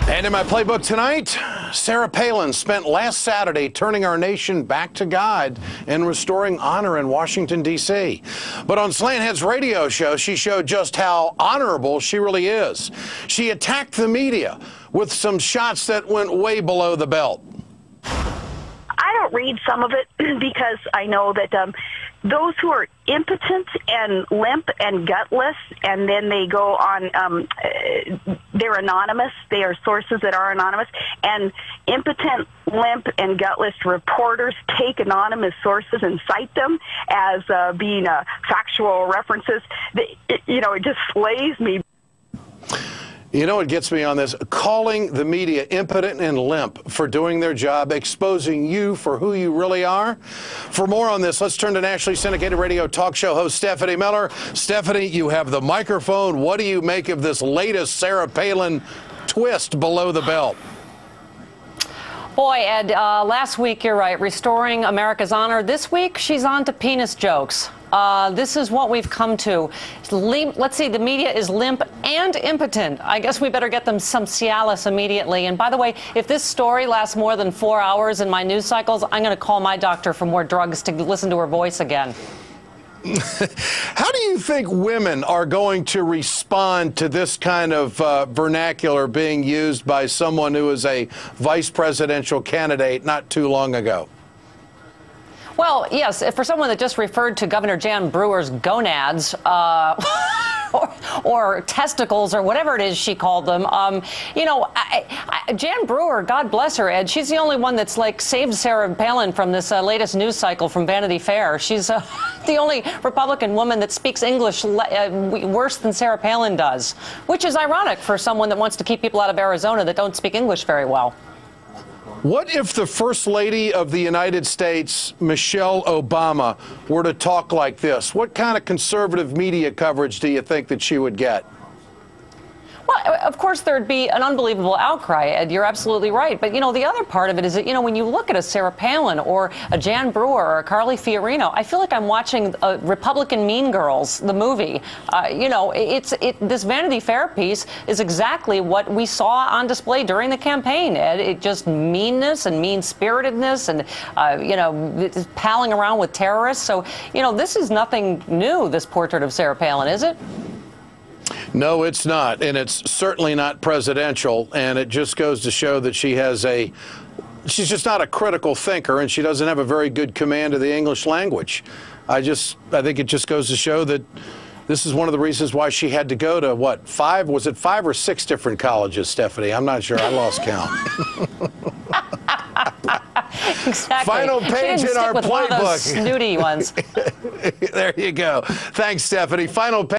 And in my playbook tonight, Sarah Palin spent last Saturday turning our nation back to God and restoring honor in Washington, D.C. But on Slanthead's radio show, she showed just how honorable she really is. She attacked the media with some shots that went way below the belt. I don't read some of it because I know that those who are impotent and limp and gutless, and then they go on, they're anonymous. They are sources that are anonymous. And impotent, limp, and gutless reporters take anonymous sources and cite them as being factual references. It just slays me. You know what gets me on this? Calling the media impotent and limp for doing their job, exposing you for who you really are. For more on this, let's turn to nationally syndicated radio talk show host Stephanie Miller. Stephanie, you have the microphone. What do you make of this latest Sarah Palin twist below the belt? Boy, Ed, last week, you're right, restoring America's honor. This week, she's on to penis jokes. This is what we've come to. Let's see, the media is limp and impotent. I guess we better get them some Cialis immediately. And by the way, if this story lasts more than 4 hours in my news cycles, I'm going to call my doctor for more drugs to listen to her voice again. How do you think women are going to respond to this kind of vernacular being used by someone who is a vice presidential candidate not too long ago? Well, yes, for someone that just referred to Governor Jan Brewer's gonads or testicles or whatever it is she called them, Jan Brewer, God bless her, Ed, she's the only one that's saved Sarah Palin from this latest news cycle from Vanity Fair. She's the only Republican woman that speaks English worse than Sarah Palin does, which is ironic for someone that wants to keep people out of Arizona that don't speak English very well. What if the First Lady of the United States, Michelle Obama, were to talk like this? What kind of conservative media coverage do you think that she would get? Well, of course, there'd be an unbelievable outcry, Ed. You're absolutely right. But, the other part of it is that, when you look at a Sarah Palin or a Jan Brewer or a Carly Fiorina, I feel like I'm watching Republican Mean Girls, the movie. This Vanity Fair piece is exactly what we saw on display during the campaign, Ed. It just meanness and mean-spiritedness and, palling around with terrorists. So, this is nothing new, this portrait of Sarah Palin, is it? No, it's not, and it's certainly not presidential, and it just goes to show that she's just not a critical thinker, and she doesn't have a very good command of the English language. I think it just goes to show that this is one of the reasons why she had to go to, was it 5 or 6 different colleges, Stephanie? I'm not sure. I lost count. Exactly. Final page in our playbook. Snooty ones. There you go. Thanks, Stephanie. Final page.